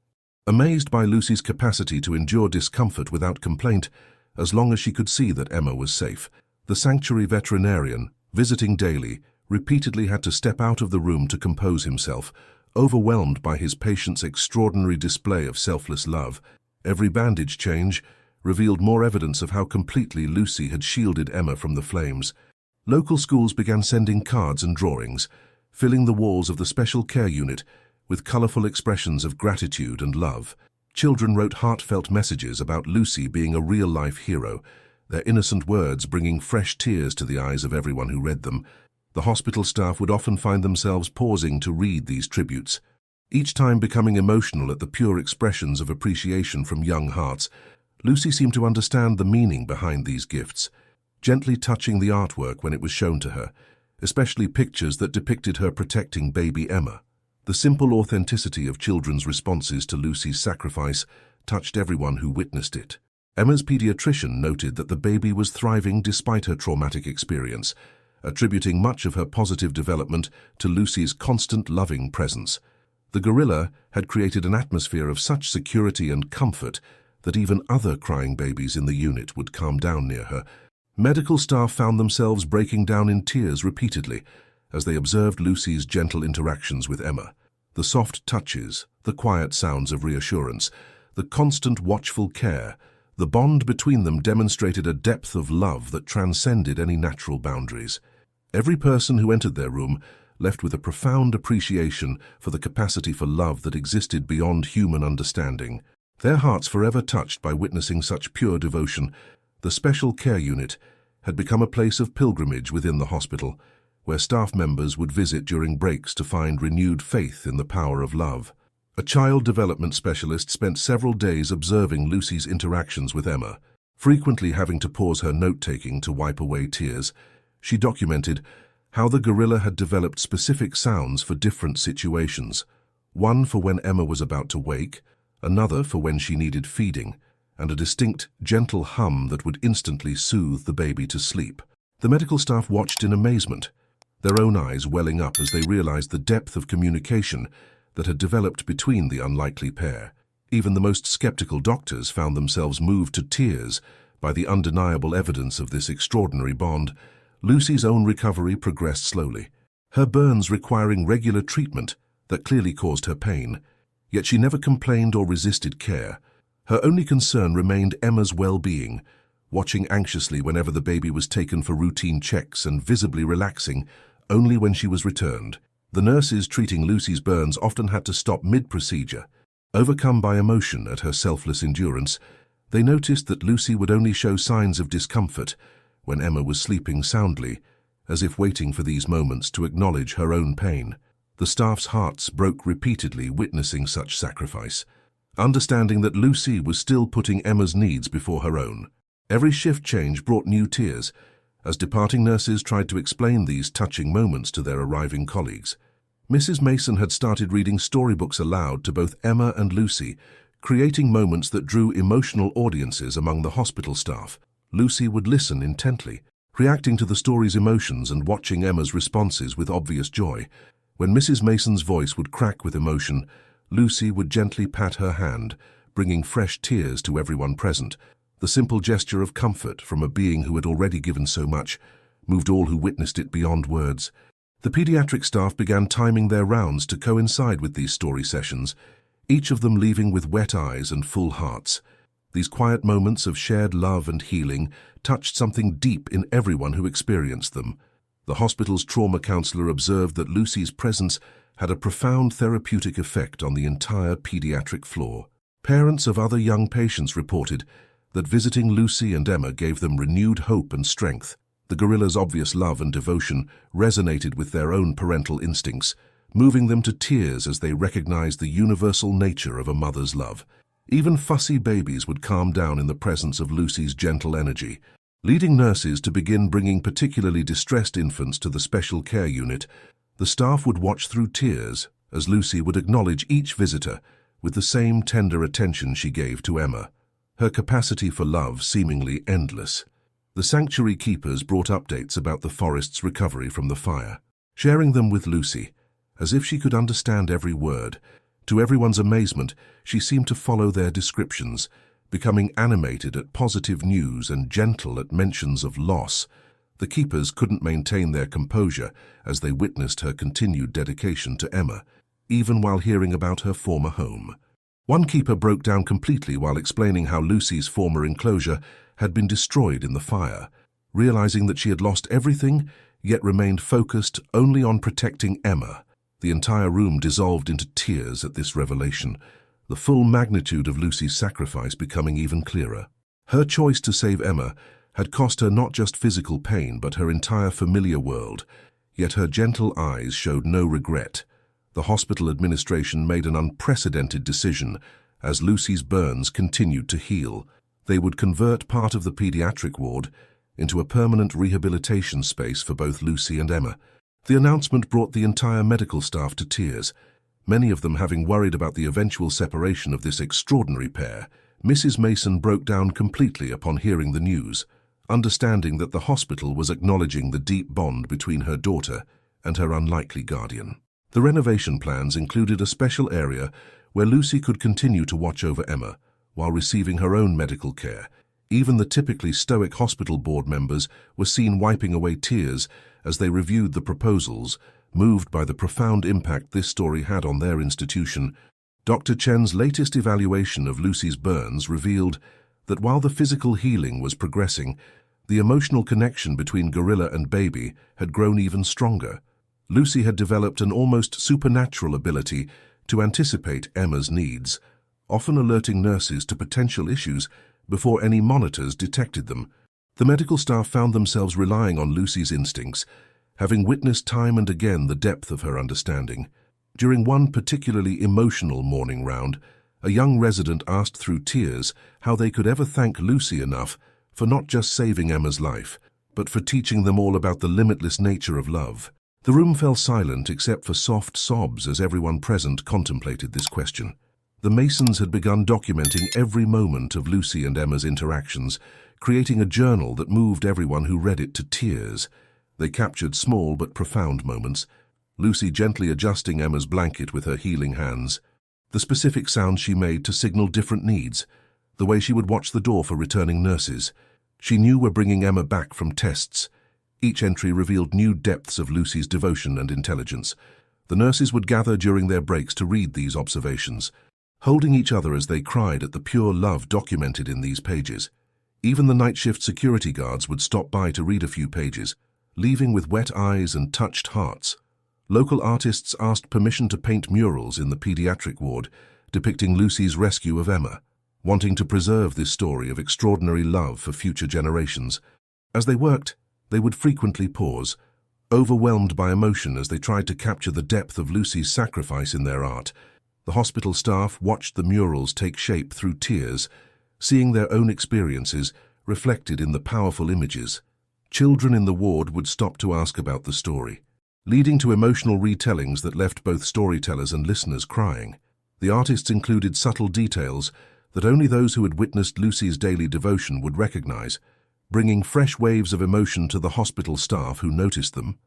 Amazed by Lucy's capacity to endure discomfort without complaint, as long as she could see that Emma was safe, the sanctuary veterinarian, visiting daily, repeatedly had to step out of the room to compose himself, overwhelmed by his patient's extraordinary display of selfless love. Every bandage change revealed more evidence of how completely Lucy had shielded Emma from the flames. Local schools began sending cards and drawings, filling the walls of the special care unit with colorful expressions of gratitude and love. Children wrote heartfelt messages about Lucy being a real-life hero, their innocent words bringing fresh tears to the eyes of everyone who read them. The hospital staff would often find themselves pausing to read these tributes, each time becoming emotional at the pure expressions of appreciation from young hearts. Lucy seemed to understand the meaning behind these gifts, gently touching the artwork when it was shown to her, especially pictures that depicted her protecting baby Emma. The simple authenticity of children's responses to Lucy's sacrifice touched everyone who witnessed it. Emma's pediatrician noted that the baby was thriving despite her traumatic experience, attributing much of her positive development to Lucy's constant loving presence. The gorilla had created an atmosphere of such security and comfort that even other crying babies in the unit would calm down near her. Medical staff found themselves breaking down in tears repeatedly as they observed Lucy's gentle interactions with Emma. The soft touches, the quiet sounds of reassurance, the constant watchful care, the bond between them demonstrated a depth of love that transcended any natural boundaries. Every person who entered their room left with a profound appreciation for the capacity for love that existed beyond human understanding. Their hearts forever touched by witnessing such pure devotion. The special care unit had become a place of pilgrimage within the hospital, where staff members would visit during breaks to find renewed faith in the power of love. A child development specialist spent several days observing Lucy's interactions with Emma, frequently having to pause her note-taking to wipe away tears. She documented how the gorilla had developed specific sounds for different situations, one for when Emma was about to wake, another for when she needed feeding, and a distinct, gentle hum that would instantly soothe the baby to sleep. The medical staff watched in amazement, their own eyes welling up as they realized the depth of communication that had developed between the unlikely pair. Even the most skeptical doctors found themselves moved to tears by the undeniable evidence of this extraordinary bond. Lucy's own recovery progressed slowly, her burns requiring regular treatment that clearly caused her pain, yet she never complained or resisted care. Her only concern remained Emma's well-being, watching anxiously whenever the baby was taken for routine checks and visibly relaxing only when she was returned. The nurses treating Lucy's burns often had to stop mid-procedure. Overcome by emotion at her selfless endurance, they noticed that Lucy would only show signs of discomfort when Emma was sleeping soundly, as if waiting for these moments to acknowledge her own pain. The staff's hearts broke repeatedly witnessing such sacrifice, understanding that Lucy was still putting Emma's needs before her own. Every shift change brought new tears, as departing nurses tried to explain these touching moments to their arriving colleagues. Mrs. Mason had started reading storybooks aloud to both Emma and Lucy, creating moments that drew emotional audiences among the hospital staff. Lucy would listen intently, reacting to the story's emotions and watching Emma's responses with obvious joy. When Mrs. Mason's voice would crack with emotion, Lucy would gently pat her hand, bringing fresh tears to everyone present. The simple gesture of comfort from a being who had already given so much moved all who witnessed it beyond words. The pediatric staff began timing their rounds to coincide with these story sessions, each of them leaving with wet eyes and full hearts. These quiet moments of shared love and healing touched something deep in everyone who experienced them. The hospital's trauma counselor observed that Lucy's presence had a profound therapeutic effect on the entire pediatric floor. Parents of other young patients reported that visiting Lucy and Emma gave them renewed hope and strength. The gorilla's obvious love and devotion resonated with their own parental instincts, moving them to tears as they recognized the universal nature of a mother's love. Even fussy babies would calm down in the presence of Lucy's gentle energy. Leading nurses to begin bringing particularly distressed infants to the special care unit, the staff would watch through tears as Lucy would acknowledge each visitor with the same tender attention she gave to Emma, her capacity for love seemingly endless. The sanctuary keepers brought updates about the forest's recovery from the fire, sharing them with Lucy, as if she could understand every word. To everyone's amazement, she seemed to follow their descriptions, becoming animated at positive news and gentle at mentions of loss. The keepers couldn't maintain their composure as they witnessed her continued dedication to Emma, even while hearing about her former home. One keeper broke down completely while explaining how Lucy's former enclosure had been destroyed in the fire, realizing that she had lost everything, yet remained focused only on protecting Emma. The entire room dissolved into tears at this revelation, the full magnitude of Lucy's sacrifice becoming even clearer. Her choice to save Emma had cost her not just physical pain but her entire familiar world, yet her gentle eyes showed no regret. The hospital administration made an unprecedented decision as Lucy's burns continued to heal. They would convert part of the pediatric ward into a permanent rehabilitation space for both Lucy and Emma. The announcement brought the entire medical staff to tears, many of them having worried about the eventual separation of this extraordinary pair. Mrs. Mason broke down completely upon hearing the news, understanding that the hospital was acknowledging the deep bond between her daughter and her unlikely guardian. The renovation plans included a special area where Lucy could continue to watch over Emma while receiving her own medical care. Even the typically stoic hospital board members were seen wiping away tears as they reviewed the proposals, moved by the profound impact this story had on their institution. Dr. Chen's latest evaluation of Lucy's burns revealed that while the physical healing was progressing, the emotional connection between gorilla and baby had grown even stronger. Lucy had developed an almost supernatural ability to anticipate Emma's needs, often alerting nurses to potential issues before any monitors detected them. The medical staff found themselves relying on Lucy's instincts, having witnessed time and again the depth of her understanding. During one particularly emotional morning round, a young resident asked through tears how they could ever thank Lucy enough for not just saving Emma's life, but for teaching them all about the limitless nature of love. The room fell silent except for soft sobs as everyone present contemplated this question. The Masons had begun documenting every moment of Lucy and Emma's interactions, creating a journal that moved everyone who read it to tears. They captured small but profound moments, Lucy gently adjusting Emma's blanket with her healing hands, the specific sounds she made to signal different needs, the way she would watch the door for returning nurses. She knew were bringing Emma back from tests. Each entry revealed new depths of Lucy's devotion and intelligence. The nurses would gather during their breaks to read these observations, holding each other as they cried at the pure love documented in these pages. Even the night shift security guards would stop by to read a few pages, leaving with wet eyes and touched hearts. Local artists asked permission to paint murals in the pediatric ward, depicting Lucy's rescue of Emma, wanting to preserve this story of extraordinary love for future generations. As they worked, they would frequently pause, overwhelmed by emotion as they tried to capture the depth of Lucy's sacrifice in their art. The hospital staff watched the murals take shape through tears, seeing their own experiences reflected in the powerful images. Children in the ward would stop to ask about the story, leading to emotional retellings that left both storytellers and listeners crying. The artists included subtle details that only those who had witnessed Lucy's daily devotion would recognize, bringing fresh waves of emotion to the hospital staff who noticed them.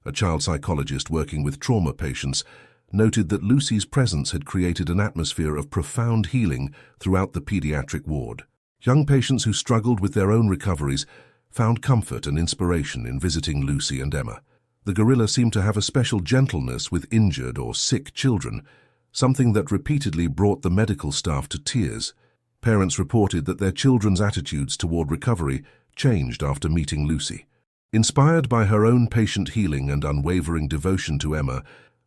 A child psychologist working with trauma patients noted that Lucy's presence had created an atmosphere of profound healing throughout the pediatric ward. Young patients who struggled with their own recoveries found comfort and inspiration in visiting Lucy and Emma. The gorilla seemed to have a special gentleness with injured or sick children, something that repeatedly brought the medical staff to tears. Parents reported that their children's attitudes toward recovery changed after meeting Lucy. Inspired by her own patient healing and unwavering devotion to Emma,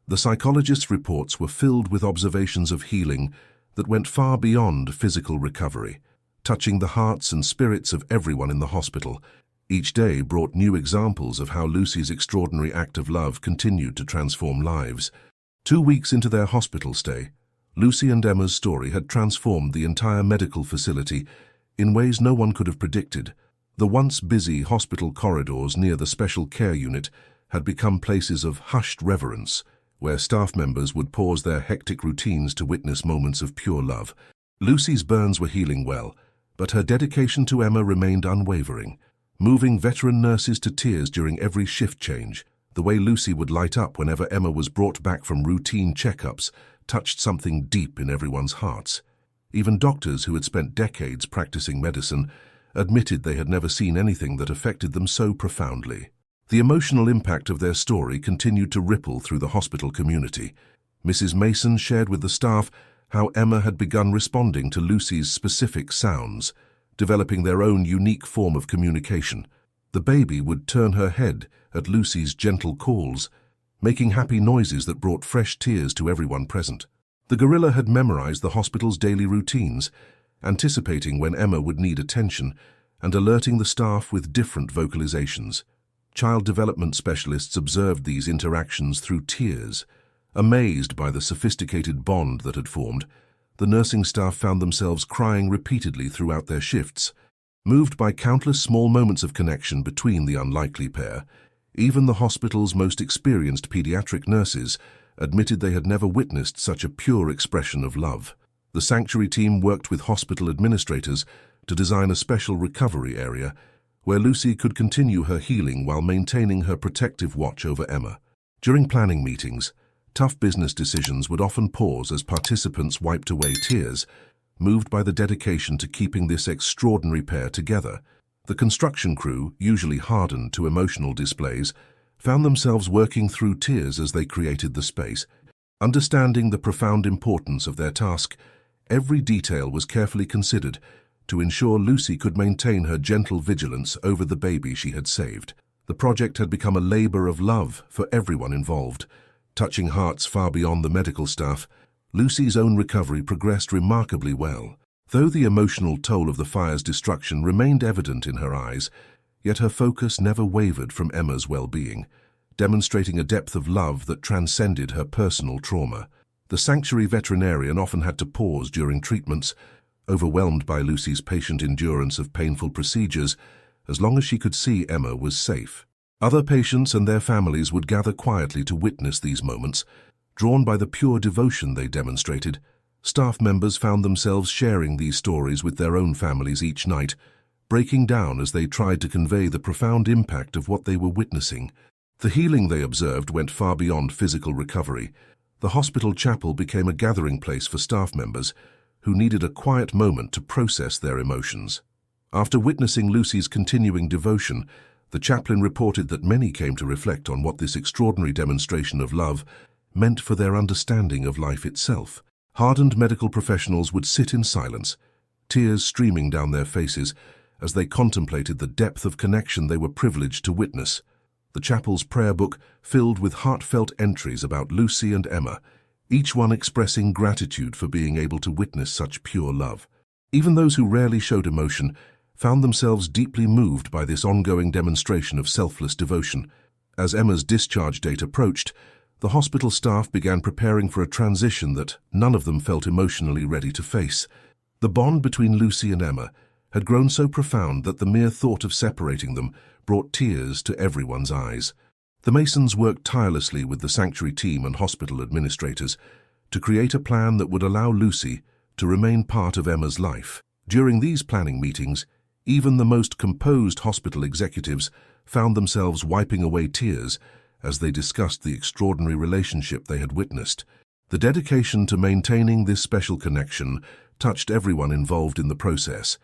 the psychologist's reports were filled with observations of healing that went far beyond physical recovery, touching the hearts and spirits of everyone in the hospital. Each day brought new examples of how Lucy's extraordinary act of love continued to transform lives. 2 weeks into their hospital stay, Lucy and Emma's story had transformed the entire medical facility in ways no one could have predicted. The once busy hospital corridors near the special care unit had become places of hushed reverence, where staff members would pause their hectic routines to witness moments of pure love. Lucy's burns were healing well, but her dedication to Emma remained unwavering, moving veteran nurses to tears during every shift change. The way Lucy would light up whenever Emma was brought back from routine checkups touched something deep in everyone's hearts. Even doctors who had spent decades practicing medicine admitted they had never seen anything that affected them so profoundly. The emotional impact of their story continued to ripple through the hospital community. Mrs. Mason shared with the staff how Emma had begun responding to Lucy's specific sounds, developing their own unique form of communication. The baby would turn her head at Lucy's gentle calls, making happy noises that brought fresh tears to everyone present. The gorilla had memorized the hospital's daily routines, anticipating when Emma would need attention and alerting the staff with different vocalizations. Child development specialists observed these interactions through tears. Amazed by the sophisticated bond that had formed, the nursing staff found themselves crying repeatedly throughout their shifts. Moved by countless small moments of connection between the unlikely pair, even the hospital's most experienced pediatric nurses admitted they had never witnessed such a pure expression of love. The sanctuary team worked with hospital administrators to design a special recovery area where Lucy could continue her healing while maintaining her protective watch over Emma. During planning meetings, tough business decisions would often pause as participants wiped away tears, moved by the dedication to keeping this extraordinary pair together. The construction crew, usually hardened to emotional displays, found themselves working through tears as they created the space. Understanding the profound importance of their task, every detail was carefully considered to ensure Lucy could maintain her gentle vigilance over the baby she had saved. The project had become a labor of love for everyone involved. Touching hearts far beyond the medical staff, Lucy's own recovery progressed remarkably well. Though the emotional toll of the fire's destruction remained evident in her eyes, yet her focus never wavered from Emma's well-being, demonstrating a depth of love that transcended her personal trauma. The sanctuary veterinarian often had to pause during treatments, overwhelmed by Lucy's patient endurance of painful procedures. as long as she could see Emma was safe. Other patients and their families would gather quietly to witness these moments. Drawn by the pure devotion they demonstrated, staff members found themselves sharing these stories with their own families each night, breaking down as they tried to convey the profound impact of what they were witnessing. The healing they observed went far beyond physical recovery. The hospital chapel became a gathering place for staff members who needed a quiet moment to process their emotions. After witnessing Lucy's continuing devotion, the chaplain reported that many came to reflect on what this extraordinary demonstration of love meant for their understanding of life itself. Hardened medical professionals would sit in silence, tears streaming down their faces as they contemplated the depth of connection they were privileged to witness. The chapel's prayer book filled with heartfelt entries about Lucy and Emma, each one expressing gratitude for being able to witness such pure love. Even those who rarely showed emotion found themselves deeply moved by this ongoing demonstration of selfless devotion. As Emma's discharge date approached, the hospital staff began preparing for a transition that none of them felt emotionally ready to face. The bond between Lucy and Emma had grown so profound that the mere thought of separating them brought tears to everyone's eyes. The Masons worked tirelessly with the sanctuary team and hospital administrators to create a plan that would allow Lucy to remain part of Emma's life. During these planning meetings, even the most composed hospital executives found themselves wiping away tears as they discussed the extraordinary relationship they had witnessed. The dedication to maintaining this special connection touched everyone involved in the process.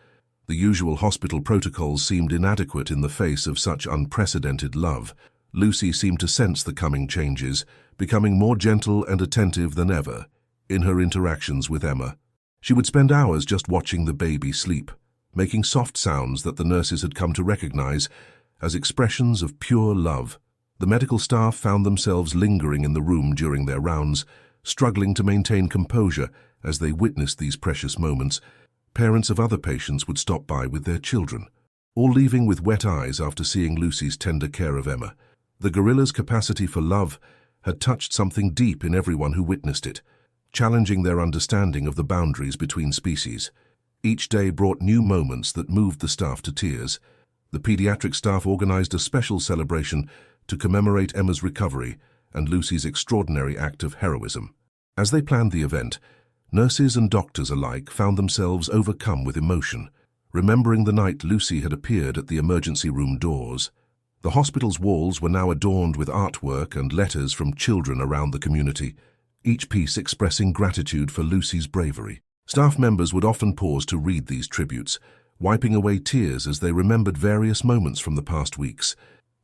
The usual hospital protocols seemed inadequate in the face of such unprecedented love. Lucy seemed to sense the coming changes, becoming more gentle and attentive than ever in her interactions with Emma. She would spend hours just watching the baby sleep, making soft sounds that the nurses had come to recognize as expressions of pure love. The medical staff found themselves lingering in the room during their rounds, struggling to maintain composure as they witnessed these precious moments. Parents of other patients would stop by with their children, all leaving with wet eyes after seeing Lucy's tender care of Emma. The gorilla's capacity for love had touched something deep in everyone who witnessed it, challenging their understanding of the boundaries between species. Each day brought new moments that moved the staff to tears. The pediatric staff organized a special celebration to commemorate Emma's recovery and Lucy's extraordinary act of heroism. As they planned the event, nurses and doctors alike found themselves overcome with emotion, remembering the night Lucy had appeared at the emergency room doors. The hospital's walls were now adorned with artwork and letters from children around the community, each piece expressing gratitude for Lucy's bravery. Staff members would often pause to read these tributes, wiping away tears as they remembered various moments from the past weeks.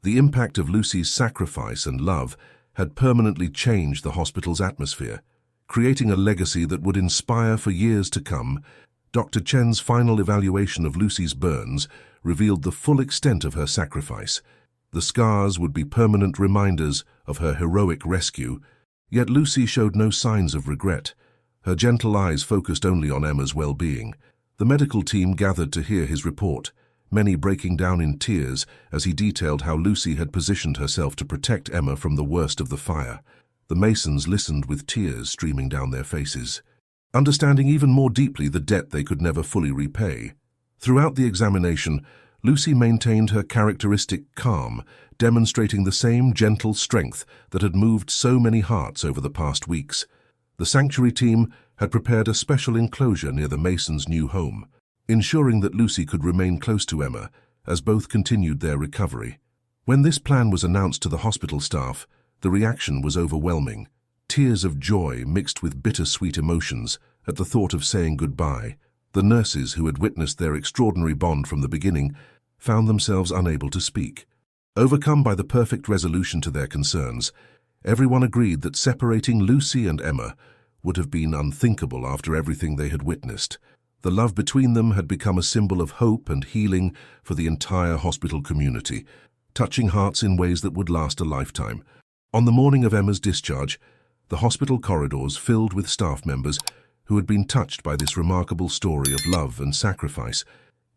The impact of Lucy's sacrifice and love had permanently changed the hospital's atmosphere, creating a legacy that would inspire for years to come. Dr. Chen's final evaluation of Lucy's burns revealed the full extent of her sacrifice. The scars would be permanent reminders of her heroic rescue, yet Lucy showed no signs of regret. Her gentle eyes focused only on Emma's well-being. The medical team gathered to hear his report, many breaking down in tears as he detailed how Lucy had positioned herself to protect Emma from the worst of the fire. The Masons listened with tears streaming down their faces, understanding even more deeply the debt they could never fully repay. Throughout the examination, Lucy maintained her characteristic calm, demonstrating the same gentle strength that had moved so many hearts over the past weeks. The sanctuary team had prepared a special enclosure near the Masons' new home, ensuring that Lucy could remain close to Emma as both continued their recovery. When this plan was announced to the hospital staff, the reaction was overwhelming. Tears of joy mixed with bittersweet emotions at the thought of saying goodbye. The nurses who had witnessed their extraordinary bond from the beginning found themselves unable to speak. Overcome by the perfect resolution to their concerns, everyone agreed that separating Lucy and Emma would have been unthinkable after everything they had witnessed. The love between them had become a symbol of hope and healing for the entire hospital community, touching hearts in ways that would last a lifetime. On the morning of Emma's discharge, the hospital corridors filled with staff members who had been touched by this remarkable story of love and sacrifice.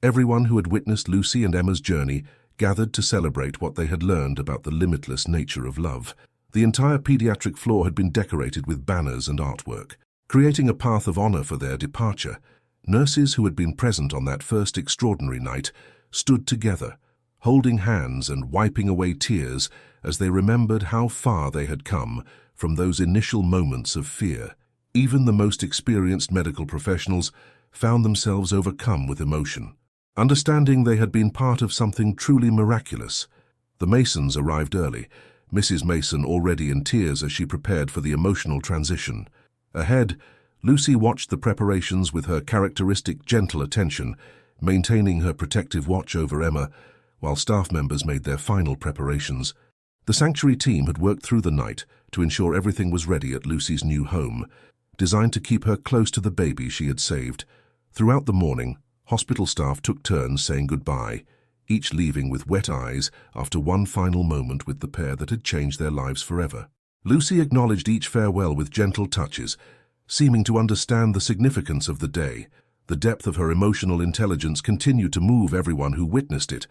Everyone who had witnessed Lucy and Emma's journey gathered to celebrate what they had learned about the limitless nature of love. The entire pediatric floor had been decorated with banners and artwork, creating a path of honor for their departure. Nurses who had been present on that first extraordinary night stood together, holding hands and wiping away tears as they remembered how far they had come from those initial moments of fear. Even the most experienced medical professionals found themselves overcome with emotion, understanding they had been part of something truly miraculous. The Masons arrived early, Mrs. Mason already in tears as she prepared for the emotional transition. Ahead, Lucy watched the preparations with her characteristic gentle attention, maintaining her protective watch over Emma, while staff members made their final preparations. The sanctuary team had worked through the night to ensure everything was ready at Lucy's new home, designed to keep her close to the baby she had saved. Throughout the morning, hospital staff took turns saying goodbye, each leaving with wet eyes after one final moment with the pair that had changed their lives forever. Lucy acknowledged each farewell with gentle touches, seeming to understand the significance of the day. The depth of her emotional intelligence continued to move everyone who witnessed it.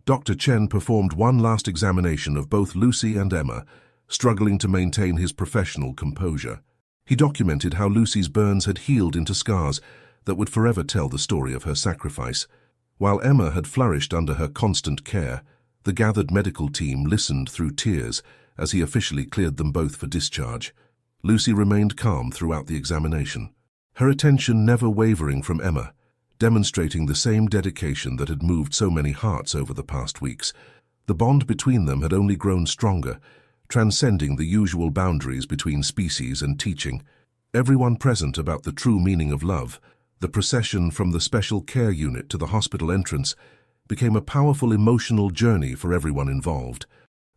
Dr. Chen performed one last examination of both Lucy and Emma, struggling to maintain his professional composure. He documented how Lucy's burns had healed into scars that would forever tell the story of her sacrifice. While Emma had flourished under her constant care, the gathered medical team listened through tears as he officially cleared them both for discharge. Lucy remained calm throughout the examination, her attention never wavering from Emma, demonstrating the same dedication that had moved so many hearts over the past weeks. The bond between them had only grown stronger, transcending the usual boundaries between species and teaching. Everyone present about the true meaning of love. The procession from the special care unit to the hospital entrance became a powerful emotional journey for everyone involved.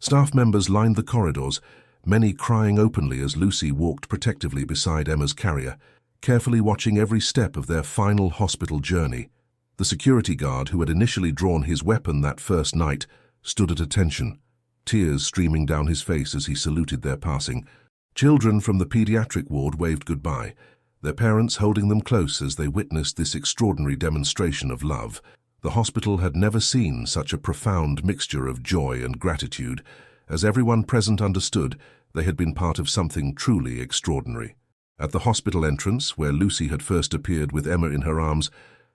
Staff members lined the corridors, many crying openly as Lucy walked protectively beside Emma's carrier, carefully watching every step of their final hospital journey. The security guard who had initially drawn his weapon that first night stood at attention, tears streaming down his face as he saluted their passing. Children from the pediatric ward waved goodbye, their parents holding them close as they witnessed this extraordinary demonstration of love. The hospital had never seen such a profound mixture of joy and gratitude, as everyone present understood they had been part of something truly extraordinary. At the hospital entrance, where Lucy had first appeared with Emma in her arms,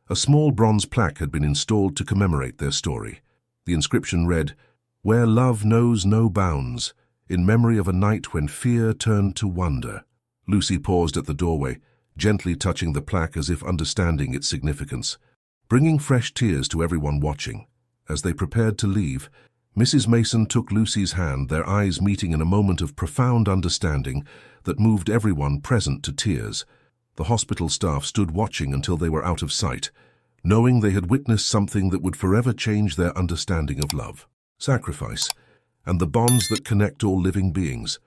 a small bronze plaque had been installed to commemorate their story. The inscription read, "Where love knows no bounds, in memory of a night when fear turned to wonder." Lucy paused at the doorway, gently touching the plaque as if understanding its significance, bringing fresh tears to everyone watching. As they prepared to leave, Mrs. Mason took Lucy's hand, their eyes meeting in a moment of profound understanding that moved everyone present to tears. The hospital staff stood watching until they were out of sight, knowing they had witnessed something that would forever change their understanding of love, sacrifice, and the bonds that connect all living beings.